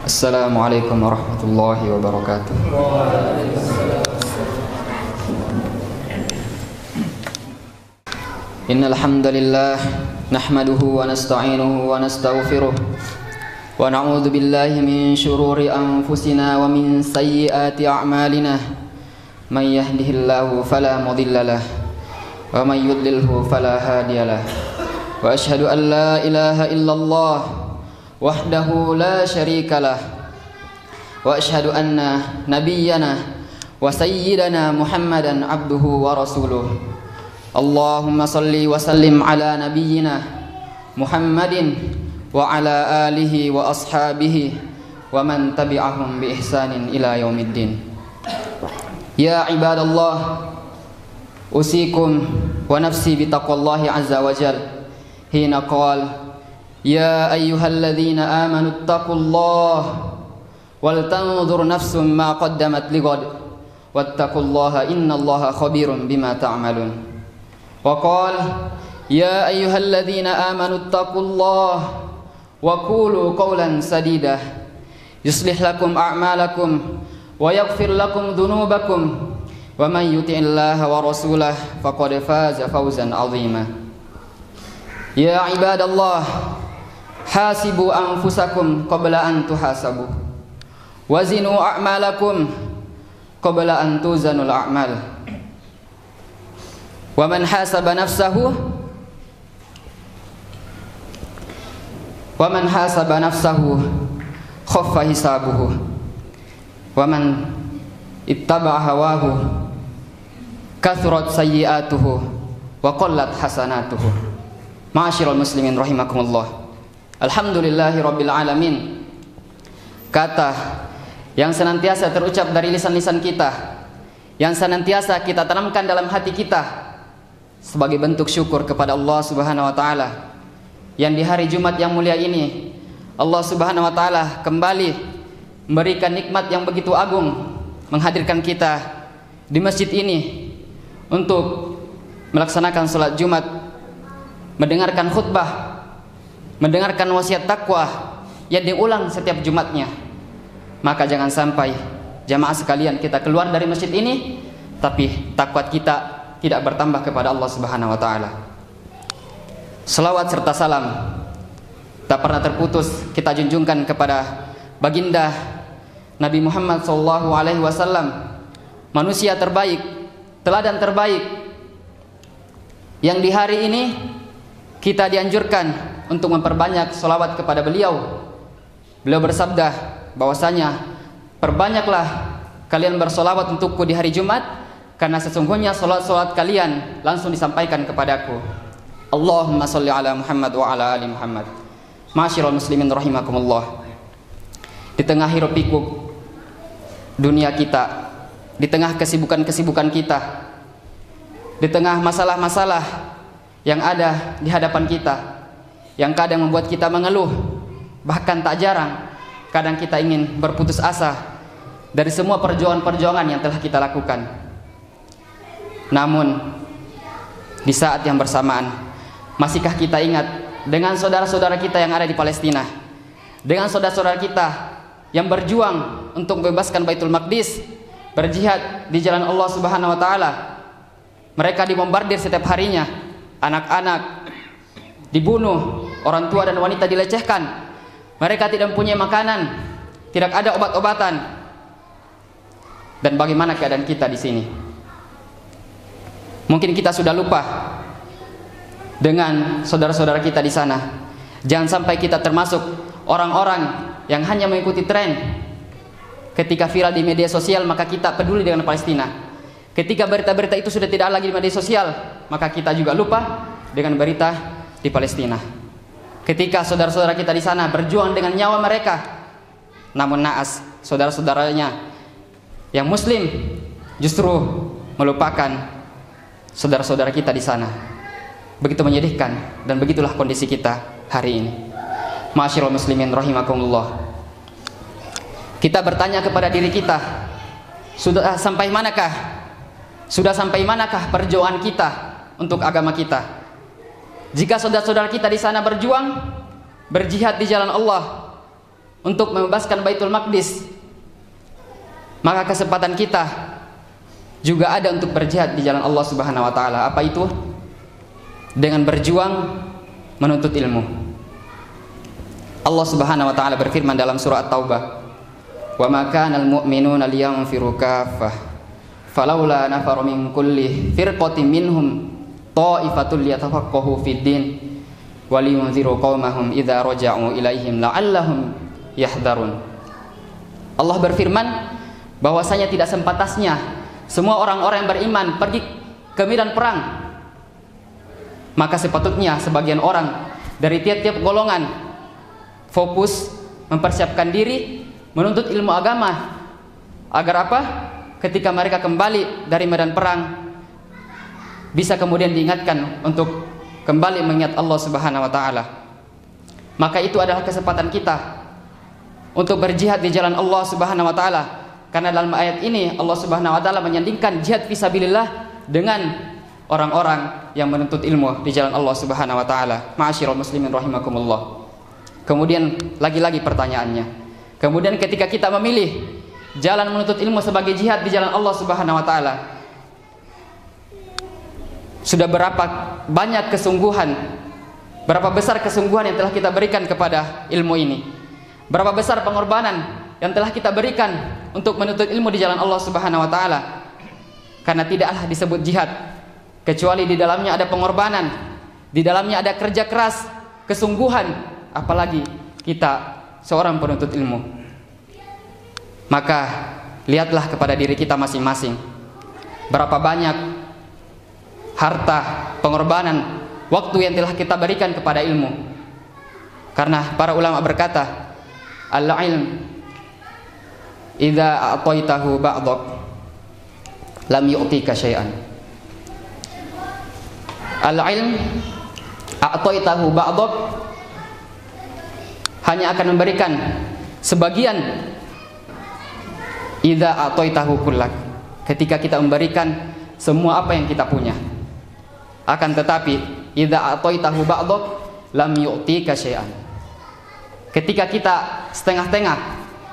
Assalamualaikum warahmatullahi wabarakatuh. Innal hamdalillah nahmaduhu wa nasta'inuhu wa nastaghfiruh wa na'udzu billahi min shururi anfusina wa min sayyiati a'malina. Man yahdihillahu fala mudilla lahu wa man yudlilhu fala hadiya lahu. Wa asyhadu an la ilaha illallah wahdahu la syarika lah wa asyhadu anna nabiyyana wa sayyidana Muhammadan abduhu wa rasuluh. Allahumma salli wa sallim ala nabiyyina Muhammadin wa ala alihi wa ashabihi wa man tabi'ahum bi ihsanin ila yaumiddin. Ya ibadallah, usikum wa nafsi bi taqwallahi azza wa jalla hina qala ya ayyuhalladzina amanu taqullaha wal tanzur nafsum ma qaddamat lighad wattaqullaha innallaha khabirum bima ta'malun. Wa qala ya ayyuhalladzina amanu taqullaha wa qulu qawlan sadida yuslih lakum a'malakum wa yaghfir lakum dhunubakum wa man yuti'illaha wa rasulahu faqad faza fawzan 'azima. Ya ibadallah, hasibu anfusakum qabla an tuhasabu wazinu a'malakum qabla an tuzanul a'mal wa man hasaba nafsahu khaffa hisabuhu wa man ittaba'a hawahu kathurat sayyi'atuhu wa qallat hasanatuhu. Ma'asyiral muslimin rahimakumullah. Alhamdulillahi rabbil alamin. Kata yang senantiasa terucap dari lisan-lisan kita, yang senantiasa kita tanamkan dalam hati kita sebagai bentuk syukur kepada Allah Subhanahu wa taala, yang di hari Jumat yang mulia ini Allah Subhanahu wa taala kembali memberikan nikmat yang begitu agung, menghadirkan kita di masjid ini untuk melaksanakan salat Jumat, mendengarkan khutbah, mendengarkan wasiat takwa yang diulang setiap Jumatnya. Maka jangan sampai jamaah sekalian kita keluar dari masjid ini tapi takwa kita tidak bertambah kepada Allah Subhanahu wa taala. Selawat serta salam tak pernah terputus kita junjungkan kepada baginda Nabi Muhammad SAW, manusia terbaik, teladan terbaik, yang di hari ini kita dianjurkan untuk memperbanyak salawat kepada beliau. Beliau bersabda bahwasanya, perbanyaklah kalian bersolawat untukku di hari Jumat, karena sesungguhnya salat-salat kalian langsung disampaikan kepadaku. Allahumma sholli ala Muhammad wa ala ali Muhammad. Ma'asyiral muslimin rahimakumullah. Di tengah hiruk pikuk dunia kita, di tengah kesibukan-kesibukan kita, di tengah masalah-masalah yang ada di hadapan kita, yang kadang membuat kita mengeluh, bahkan tak jarang kadang kita ingin berputus asa dari semua perjuangan-perjuangan yang telah kita lakukan. Namun di saat yang bersamaan, masihkah kita ingat dengan saudara-saudara kita yang ada di Palestina, dengan saudara-saudara kita yang berjuang untuk membebaskan Baitul Maqdis, berjihad di jalan Allah Subhanahu wa taala? Mereka dibombardir setiap harinya, anak-anak dibunuh, orang tua dan wanita dilecehkan. Mereka tidak mempunyai makanan, tidak ada obat-obatan. Dan bagaimana keadaan kita di sini? Mungkin kita sudah lupa dengan saudara-saudara kita di sana. Jangan sampai kita termasuk orang-orang yang hanya mengikuti tren. Ketika viral di media sosial, maka kita peduli dengan Palestina. Ketika berita-berita itu sudah tidak lagi di media sosial, maka kita juga lupa dengan berita di Palestina. Ketika saudara-saudara kita di sana berjuang dengan nyawa mereka, namun naas saudara-saudaranya yang muslim justru melupakan saudara-saudara kita di sana. Begitu menyedihkan, dan begitulah kondisi kita hari ini. Ma'asyiral muslimin rahimakumullah. Kita bertanya kepada diri kita, sudah sampai manakah perjuangan kita untuk agama kita? Jika saudara-saudara kita di sana berjuang, berjihad di jalan Allah, untuk membebaskan Baitul Maqdis, maka kesempatan kita juga ada untuk berjihad di jalan Allah Subhanahu wa taala. Apa itu? Dengan berjuang menuntut ilmu. Allah Subhanahu wa taala berfirman dalam surah At-Taubah, "Wa ma kana al-mu'minuna liyanfiru kaffah, falaula nafaru min kulli firqatin minhum ta'ifatul liyatafaqahu fid din wa liyunziru qaumahum idza raja'u ilaihim la'allahum yahdharun." Allah berfirman bahwasanya tidak sempatasnya semua orang-orang yang beriman pergi ke medan perang, maka sepatutnya sebagian orang dari tiap-tiap golongan fokus mempersiapkan diri menuntut ilmu agama, agar apa? Ketika mereka kembali dari medan perang bisa kemudian diingatkan untuk kembali mengingat Allah Subhanahu wa taala. Maka itu adalah kesempatan kita untuk berjihad di jalan Allah Subhanahu wa taala. Karena dalam ayat ini Allah Subhanahu wa taala menyandingkan jihad fisabilillah dengan orang-orang yang menuntut ilmu di jalan Allah Subhanahu wa taala. Ma'asyiral muslimin rahimakumullah. Kemudian lagi-lagi pertanyaannya. Kemudian ketika kita memilih jalan menuntut ilmu sebagai jihad di jalan Allah Subhanahu wa taala, sudah berapa banyak kesungguhan, berapa besar kesungguhan yang telah kita berikan kepada ilmu ini? Berapa besar pengorbanan yang telah kita berikan untuk menuntut ilmu di jalan Allah Subhanahu wa taala? Karena tidaklah disebut jihad kecuali di dalamnya ada pengorbanan, di dalamnya ada kerja keras, kesungguhan, apalagi kita seorang penuntut ilmu. Maka lihatlah kepada diri kita masing-masing, berapa banyak harta, pengorbanan, waktu yang telah kita berikan kepada ilmu. Karena para ulama berkata, al-ilm idza a'taitahu ba'dak lam yu'tika syai'an. Al-ilm a'taitahu ba'dak, hanya akan memberikan sebagian. Idza a'taitahu kullak, ketika kita memberikan semua apa yang kita punya. Akan tetapi idza a'taitahu ba'dak lam yu'tika syai'an, ketika kita setengah-tengah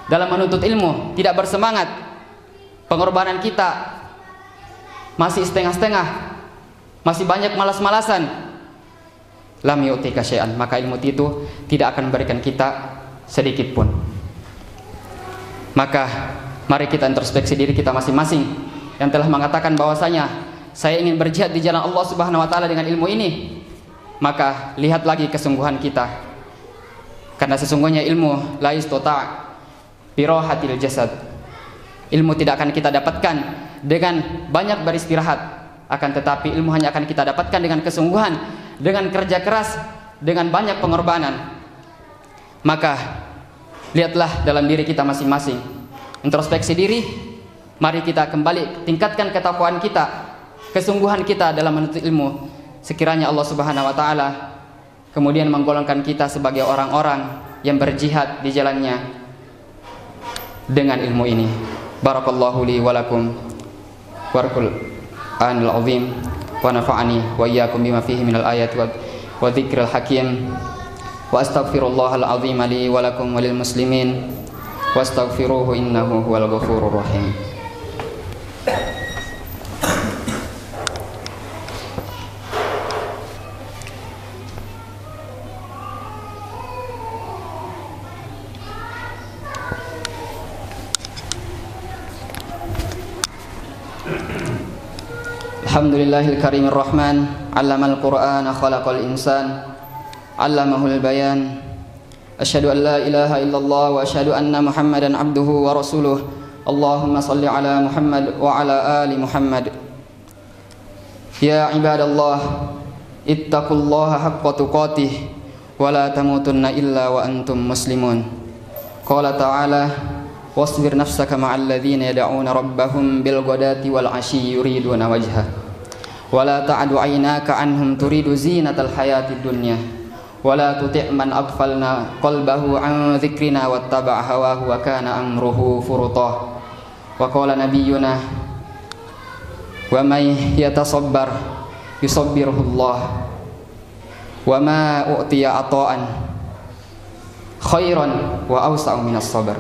dalam menuntut ilmu, tidak bersemangat, pengorbanan kita masih setengah-setengah, masih banyak malas-malasan, lam yu'tika syai'an, maka ilmu itu tidak akan memberikan kita sedikit pun. Maka mari kita introspeksi diri kita masing-masing yang telah mengatakan bahwasanya saya ingin berjihad di jalan Allah Subhanahu wa taala dengan ilmu ini. Maka lihat lagi kesungguhan kita, karena sesungguhnya ilmu la yastata' birahatil jasad. Ilmu tidak akan kita dapatkan dengan banyak beristirahat, akan tetapi ilmu hanya akan kita dapatkan dengan kesungguhan, dengan kerja keras, dengan banyak pengorbanan. Maka lihatlah dalam diri kita masing-masing, introspeksi diri. Mari kita kembali tingkatkan ketakwaan kita, kesungguhan kita dalam menuntut ilmu. Sekiranya Allah Subhanahu wa taala kemudian menggolongkan kita sebagai orang-orang yang berjihad di jalannya dengan ilmu ini. Barakallahu li wa lakum warqul anil azim wa nafa'ani wa iyyakum bima fihi minal ayati wa dzikril hakim wa astaghfirullahal azim li wa lakum wa lil muslimin wastaghfiruhu innahu huwal ghafurur rahim. Alhamdulillahil karimir rahman, 'allamal qur'ana khalaqal insan, 'allamahul bayan. Asyhadu an la ilaha illallah wa asyhadu anna Muhammadan abduhu wa rasuluh. Allahumma salli ala Muhammad wa ala ali Muhammad. Ya ibadallah, ittaqullaha haqqa tuqatih wa la tamutunna illa wa antum muslimun. Qala ta'ala, wasbir nafsaka ma'al ladzina yad'una rabbahum bil ghadati wal 'ashyi yuriduna wajha wa la ta'du 'ainaka 'anhum turidu zinatal hayatid dunya wa la tuti' man aghfalna qalbahu 'an dzikrina wattaba'a hawahu wa kana amruhu furutah. Wa qala nabiyyuna wa may yatasabbar yusabbirullah wa ma u'tiya ata'an khairan wa awsa'u minas sabar.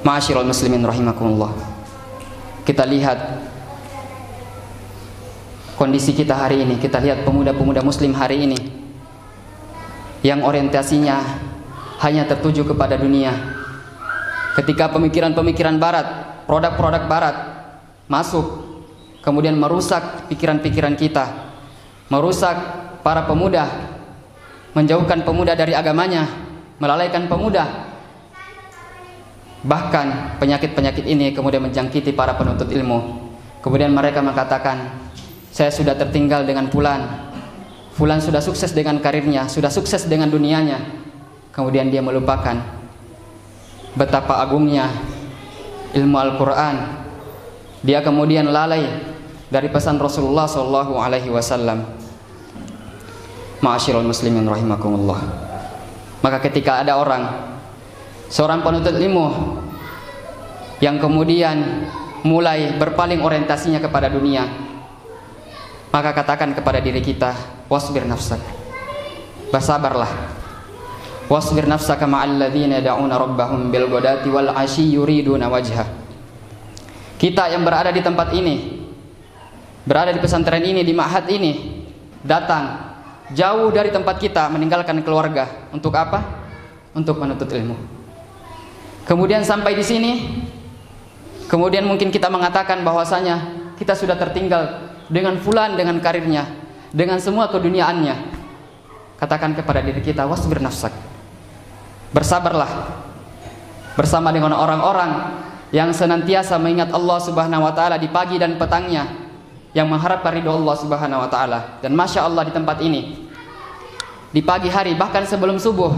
Ma'asyiral muslimin rahimakumullah. Kita lihat kondisi kita hari ini, kita lihat pemuda-pemuda muslim hari ini yang orientasinya hanya tertuju kepada dunia. Ketika pemikiran-pemikiran barat, produk-produk barat masuk, kemudian merusak pikiran-pikiran kita, merusak para pemuda, menjauhkan pemuda dari agamanya, melalaikan pemuda. Bahkan penyakit-penyakit ini kemudian menjangkiti para penuntut ilmu. Kemudian mereka mengatakan, saya sudah tertinggal dengan fulan, fulan sudah sukses dengan karirnya, sudah sukses dengan dunianya. Kemudian dia melupakan betapa agungnya ilmu Al-Quran. Dia kemudian lalai dari pesan Rasulullah SAW. Ma'asyiral muslimin rahimakumullah. Maka ketika ada seorang penuntut ilmu yang kemudian mulai berpaling orientasinya kepada dunia, maka katakan kepada diri kita, wasbir nafsak, bersabarlah. Wasbir nafsaka ma'al ladzina yad'una rabbahum bil ghadati wal 'ashyi yuriduna wajhah. Kita yang berada di tempat ini, berada di pesantren ini, di ma'had ini, datang jauh dari tempat kita, meninggalkan keluarga untuk apa? Untuk menuntut ilmu. Kemudian sampai di sini, kemudian mungkin kita mengatakan bahwasanya kita sudah tertinggal dengan fulan, dengan karirnya, dengan semua keduniaannya. Katakan kepada diri kita, wasbir nafsak, bersabarlah bersama dengan orang-orang yang senantiasa mengingat Allah Subhanahu wa taala di pagi dan petangnya, yang mengharapkan ridho Allah Subhanahu wa taala. Dan masya Allah, di tempat ini di pagi hari, bahkan sebelum subuh,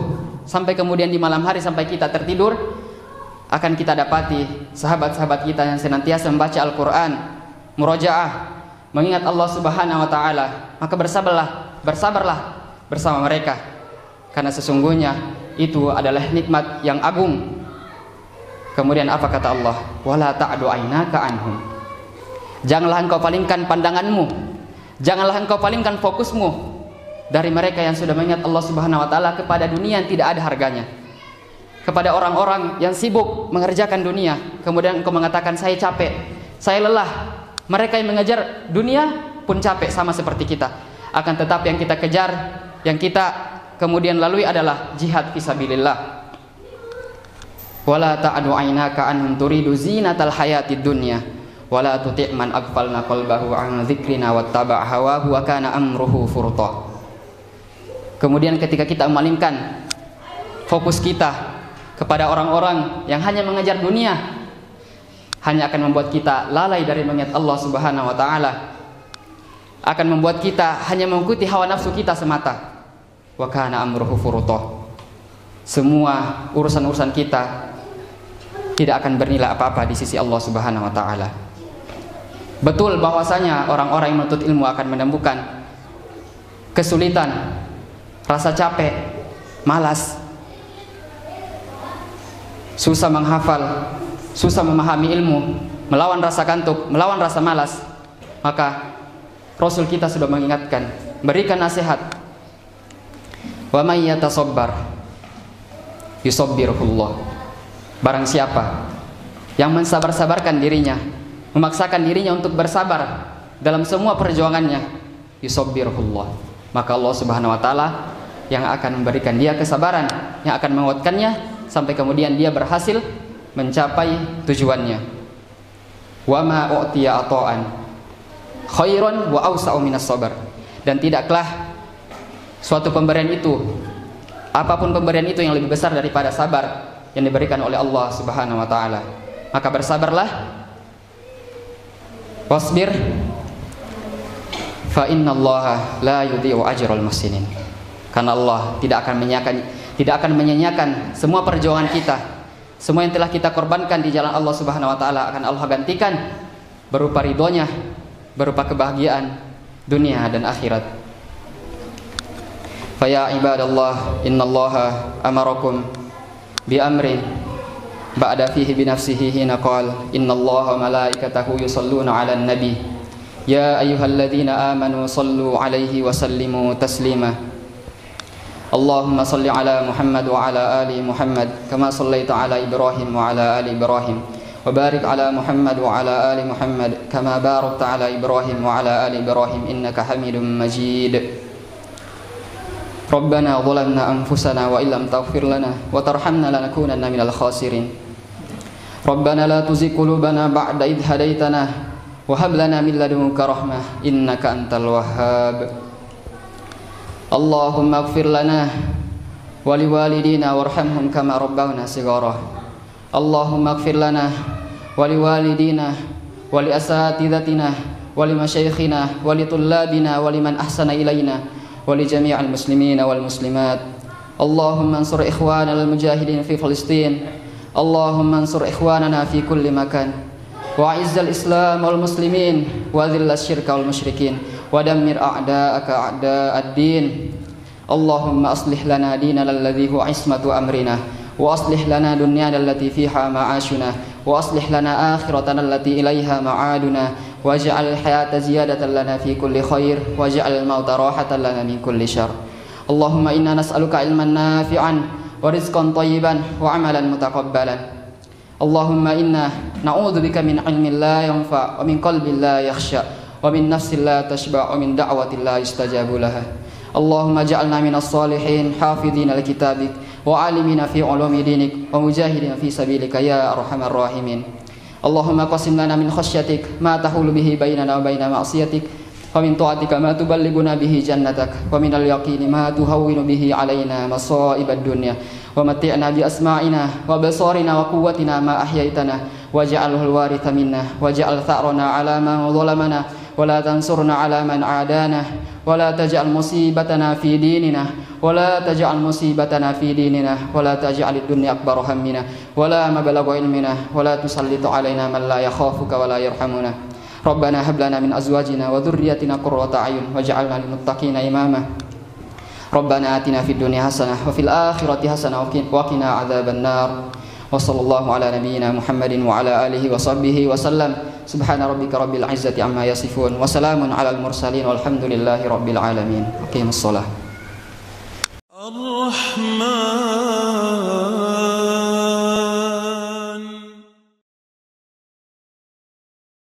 sampai kemudian di malam hari sampai kita tertidur, akan kita dapati sahabat-sahabat kita yang senantiasa membaca Al-Quran, murojaah, mengingat Allah Subhanahu wa taala. Maka bersabarlah bersama mereka, karena sesungguhnya itu adalah nikmat yang agung. Kemudian apa kata Allah? Wala ta'du ainaka anhum. Janganlah engkau palingkan pandanganmu, janganlah engkau palingkan fokusmu dari mereka yang sudah mengingat Allah Subhanahu wa taala kepada dunia yang tidak ada harganya, kepada orang-orang yang sibuk mengerjakan dunia. Kemudian engkau mengatakan, saya capek, saya lelah. Mereka yang mengejar dunia pun capek sama seperti kita. Akan tetapi yang kita kejar, yang kita kemudian lalui adalah jihad fisabilillah. Wala ta'du ainaka anhum turidu zinatal hayatid dunya wala tuti' man aghfalna qalbahu an dzikrina wattaba' hawahu wa kana amruhu furta. Kemudian ketika kita memalingkan fokus kita kepada orang-orang yang hanya mengejar dunia, hanya akan membuat kita lalai dari mengingat Allah Subhanahu wa taala, akan membuat kita hanya mengikuti hawa nafsu kita semata. Wa kana amruhu furta. Semua urusan-urusan kita tidak akan bernilai apa-apa di sisi Allah Subhanahu wa taala. Betul bahwasanya orang-orang yang menuntut ilmu akan menemukan kesulitan, rasa capek, malas, susah menghafal, susah memahami ilmu, melawan rasa kantuk, melawan rasa malas. Maka Rasul kita sudah mengingatkan, berikan nasihat. Wa may yatasabbar yusabbirullah. Barang siapa yang mensabar-sabarkan dirinya, memaksakan dirinya untuk bersabar dalam semua perjuangannya, yusabbirullah, maka Allah Subhanahu wa taala yang akan memberikan dia kesabaran, yang akan menguatkannya sampai kemudian dia berhasil mencapai tujuannya. Wa ma u'tiya ata'an khairan wa awsa'u minas sabar. Dan tidaklah suatu pemberian itu, apapun pemberian itu, yang lebih besar daripada sabar yang diberikan oleh Allah Subhanahu wa taala. Maka bersabarlah. Wasbir fa innallaha la yudhi'u ajral muhsinin. Karena Allah tidak akan menyanyiakan semua perjuangan kita. Semua yang telah kita korbankan di jalan Allah Subhanahu wa taala akan Allah gantikan berupa ridhonya, berupa kebahagiaan dunia dan akhirat. Fa ya ibadallah, innallaha amarakum bi amrin ba'da fihi bi nafsihi hina qala innallaha wa malaikatahu yusalluna 'alan nabi ya ayyuhalladzina amanu sallu 'alaihi wa sallimu taslima. اللهم صل على محمد وعلى آل محمد كما صليت على إبراهيم وعلى آل إبراهيم وبارك على محمد وعلى آل محمد كما باركت على إبراهيم وعلى آل إبراهيم إنك حميد مجيد ربنا ظلمنا أنفسنا وإن لم تغفر لنا وترحمنا لنكونن من الخاسرين ربنا لا تزغ قلوبنا بعد إذ هديتنا وهب لنا من لدنك رحمة إنك أنت الوهاب اللهم اغفر لنا ولوالدينا وارحمهم كما ربونا صغارا اللهم اغفر لنا ولوالدينا ولأساتذتنا ولمشايخنا ولطلابنا ولمن أحسن إلينا ولجميع المسلمين والمسلمات اللهم انصر إخواننا المجاهدين في فلسطين اللهم انصر إخواننا في كل مكان وأعز الإسلام والمسلمين وأذل الشرك والمشركين ودمر أعداءك أعداء الدين اللهم أصلح لنا ديننا الذي هو عصمة أمرنا وأصلح لنا دنيانا التي فيها معاشنا وأصلح لنا آخرتنا التي إليها معادنا واجعل الحياة زيادة لنا في كل خير واجعل الموت راحة لنا من كل شر اللهم إنا نسألك علما نافعا ورزقا طيبا وعملا متقبلا اللهم إنا نعوذ بك من علم لا ينفع ومن قلب لا يخشى ومن نفس لا تشبع ومن دعوة لا يستجاب لها اللهم اجعلنا من الصالحين حافظين لكتابك وعالمين في علوم دينك ومجاهدين في سبيلك يا أرحم الراحمين اللهم قسم لنا من خشيتك ما تحول به بيننا وبين معصيتك ومن طاعتك ما تبلغنا به جنتك ومن اليقين ما تهون به علينا مصائب الدنيا ومتعنا بأسماعنا وبصارنا وقوتنا ما أحييتنا واجعله الوارث منا واجعل ثأرنا على من ظلمنا ولا تنصرنا على من عادانا ولا تجعل مصيبتنا في ديننا ولا تجعل مصيبتنا في ديننا ولا تجعل الدنيا أكبر همنا ولا مبلغ علمنا ولا تسلط علينا من لا يخافك ولا يرحمنا ربنا هب لنا من أزواجنا وذريتنا قرة أعين واجعلنا للمتقين إماما ربنا آتنا في الدنيا حسنة وفي الآخرة حسنة وقنا عذاب النار وصلى الله على نبينا محمد وعلى آله وصحبه وسلم سبحان ربك رب العزة عما يصفون وسلام على المرسلين والحمد لله رب العالمين أقيموا الصلاة الرحمن